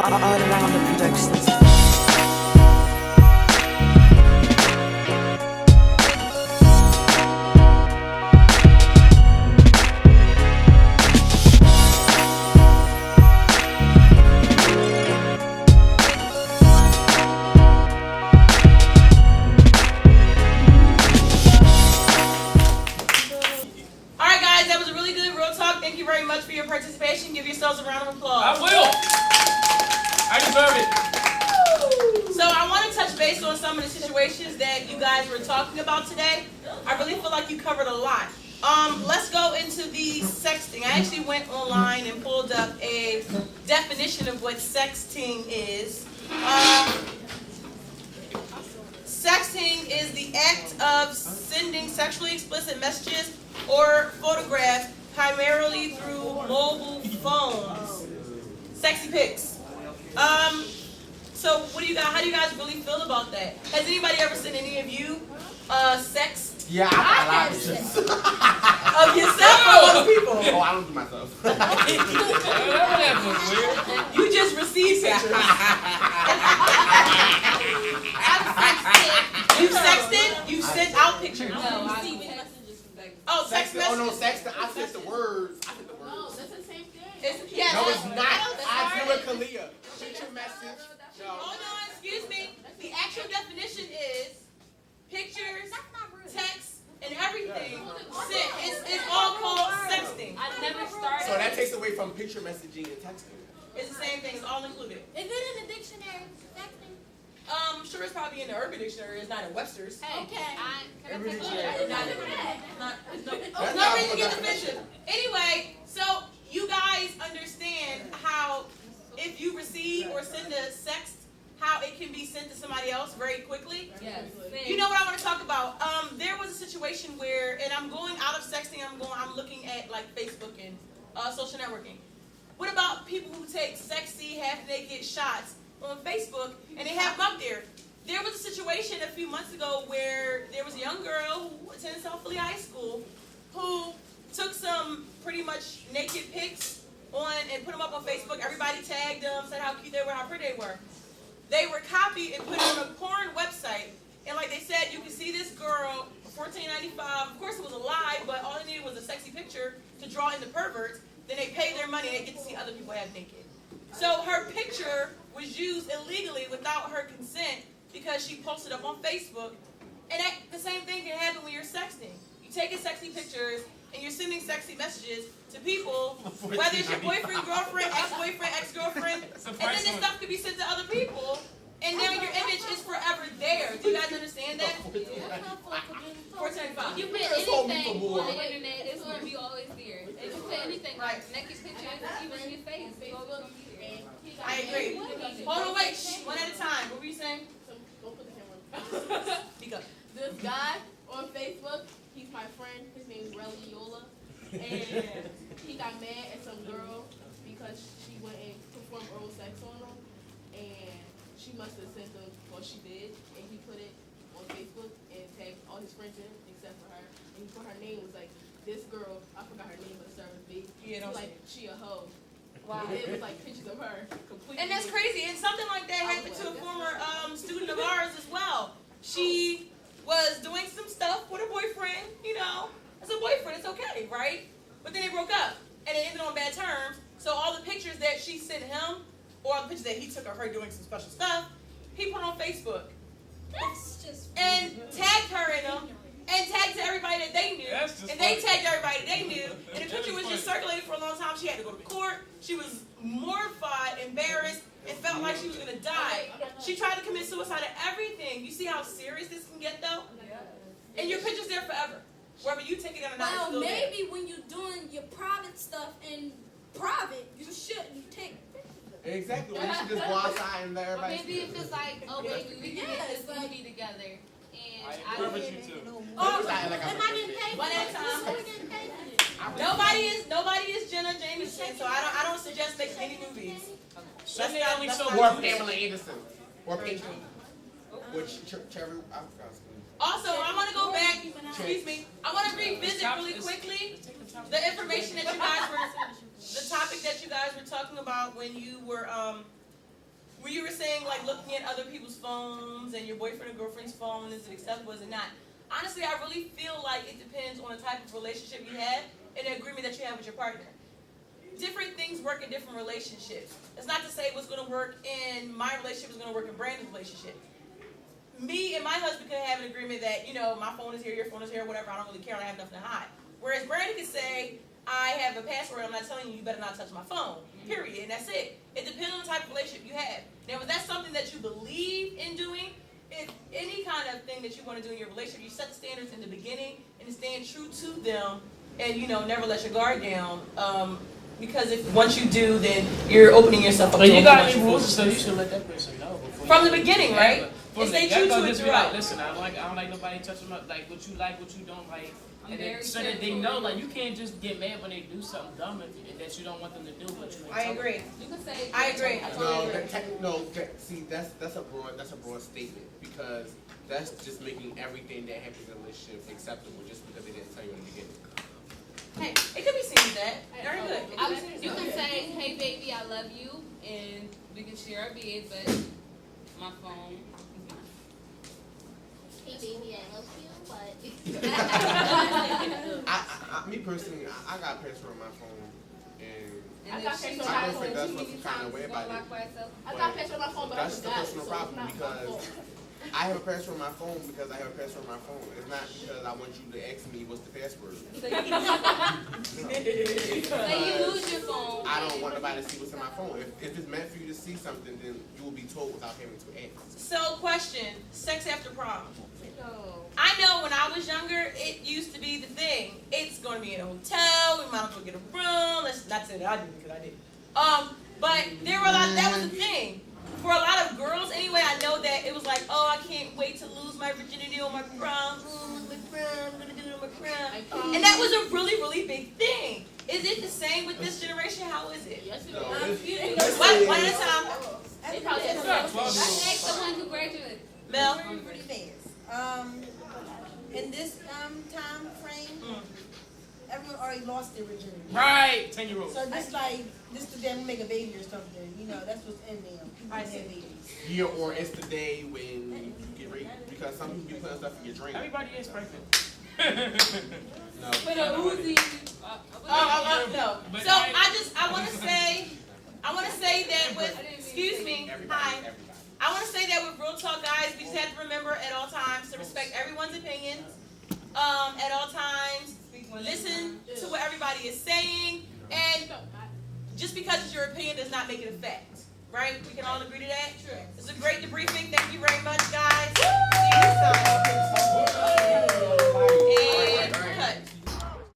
all around the productions. Alright guys, that was a really good real talk. Thank you very much for your participation. Give yourselves a round of applause. I will. I deserve it. So I want to touch base on some of the situations that you guys were talking about today. I really feel like you covered a lot. Let's go into the sexting. I actually went online and pulled up a definition of what sexting is. Sexting is the act of sending sexually explicit messages or photographs primarily through mobile phones. Sexy pics. So what do you guys? How do you guys really feel about that? Has anybody ever seen any of you sex Yeah, I got a lot of pictures. of yourself or other people? Oh, I don't do myself. That was weird. You just received pictures. You sexted? You sent out pictures? Oh, text messages. Oh no, sexting. I sent the words. No, that's the same thing. Yes. No, it's not. I do it, Kalia. Picture message. Oh no, excuse me. The actual definition is pictures, text, and everything sent. It's all called sexting. I never started. So that takes away from picture messaging and texting. It's the same thing. It's all included. Is it in the dictionary? Sexting? I'm sure it's probably in the Urban Dictionary. It's not in Webster's. Okay. Not really to get definition. Anyway, so you guys understand how if you receive or send a sext, how it can be sent to somebody else very quickly? Yes. You know what I want to talk about? There was a situation where, and I'm going out of sexting, I'm looking at like Facebook and social networking. What about people who take sexy, half-naked shots on Facebook and they have them up there? There was a situation a few months ago where there was a young girl who attended South Philly High School who took some pretty much naked pics on and put them up on Facebook. Everybody tagged them, said how cute they were, how pretty they were. They were copied and put on a porn website. And like they said, you can see this girl for $14.95. Of course it was a lie, but all they needed was a sexy picture to draw in the perverts. Then they pay their money and they get to see other people half naked. So her picture was used illegally without her consent because she posted up on Facebook. And the same thing can happen when you're sexting. You're taking sexy pictures and you're sending sexy messages to people, whether it's your boyfriend, girlfriend, ex-boyfriend, ex-girlfriend, and then this stuff could be sent to other people, and now your image is forever there. Do you guys understand that? $14.95. You put anything on the internet, it's going to be always there. If you put anything like naked pictures, even in your face, it's going to be there. I agree. Hold on, wait. One at a time. What were you saying? Don't put the camera. Speak up. This guy on Facebook, he's my friend. His name's Relly Yola. And he got mad at some girl because she went and performed oral sex on him. And she must have sent him, well, she did. And he put it on Facebook and tagged all his friends in except for her. And he put her name, was like, this girl, I forgot her name, but it started with B. Like, she a hoe. Wow. It was like pictures of her completely. And that's crazy. And something like that happened to a former student of ours as well. She was doing some stuff with her boyfriend, you know. As a boyfriend, it's okay, right? But then they broke up, and it ended on bad terms. So all the pictures that she sent him, or the pictures that he took of her doing some special stuff, he put on Facebook. That's just and tagged her in them, and tagged to everybody that they knew, and they tagged everybody that they knew, and the picture was just circulating for a long time. She had to go to court. She was mortified, embarrassed, and felt like she was going to die. She tried to commit suicide and everything. You see how serious this can get, though? And your picture's there forever. Whether you take it or not, it's still there. Maybe when you're doing your private stuff in private, you shouldn't take pictures of it. Exactly. Well, you should just go outside and let Or everybody. maybe if it's like, oh baby, we can get this movie together, and I Purpose you too. Oh, Like Am I getting paid? one at a time. Who getting paid for this? Nobody is Jenna Jameson, so I don't suggest making any movies. Sunday only so Or Pamela Anderson. Or Pinky. Which Cherry? I forgot. Also, I want to go back. Excuse me. I want to revisit really quickly the information that you guys were, the topic that you guys were talking about when you were where you were saying like looking at other people's phones and your boyfriend or girlfriend's phone, is it acceptable, is it not? Honestly, I really feel like it depends on the type of relationship you have and the agreement that you have with your partner. Different things work in different relationships. It's not to say what's going to work in my relationship is going to work in Brandon's relationship. Me and my husband could have an agreement that, you know, my phone is here, your phone is here, whatever, I don't really care, I have nothing to hide. Whereas Brandon could say, I have a password, I'm not telling you, you better not touch my phone, period, and that's it. It depends on the type of relationship you have. Now, if that's something that you believe in doing, if any kind of thing that you want to do in your relationship, you set the standards in the beginning and stand true to them and, you know, never let your guard down. Because if once you do, then you're opening yourself up But to you a got whole bunch any of rules, fools. so you should let that person know before From you the beginning, yeah, right? but And stay that true goes to it just be throughout. like, listen, I don't like nobody touching my, like what you like, what you don't like. I'm And then, very so that they careful. know, like, you can't just get mad when they do something dumb that you don't want them to do, but you ain't I telling agree. You can say. I agree. See, that's a broad statement because that's just making everything that happens in a relationship acceptable just because they didn't tell you in the beginning. Hey, it could be seen as that. Very good. You can say, hey baby, I love you, and we can share our bed, but my phone is mine. Hey baby, I love you, but Me personally, I got password on my phone, and I got password on I my don't think phone that's too what's many kind of times. way It's about gonna it. lock by itself. I got password on my phone, but I That's the forgot it, personal so problem it's not my because fault. I have a password on my phone because I have a password on my phone. It's not because I want you to ask me what's the password. Say you lose your phone. I don't want nobody to see what's in my phone. If it's meant for you to see something, then you will be told without having to ask. So, question: sex after prom. No. I know when I was younger, it used to be the thing. It's going to be in a hotel. We might as well get a room. Let's not say that I did because I did. But there were a lot. That was the thing. For a lot of girls, anyway, I know that it was like, oh, I can't wait to lose my virginity on my prom. Ooh, my prom, I'm gonna do it on my prom. And that was a really, really big thing. Is it the same with this generation? How is it? Yes, it No, is. One at a time. They probably It's not 12 years Let's old. ask someone who graduated. Mel. Pretty fast. In this time frame, everyone already lost their virginity. Right, 10-year-old. So this to them make a baby or something. You know, that's what's in them. People I have see. babies. Yeah, or it's the day when you get raped because some people be putting stuff in your drink. Everybody is pregnant. No. But a Uzi. No. But So I want to say that with, excuse me, hi. Everybody. I want to say that with Real Talk, guys, we just have to remember at all times to respect everyone's opinions. At all times, listen to what everybody is saying, and just because it's your opinion does not make it a fact, right? We can all agree to that. It's a great debriefing.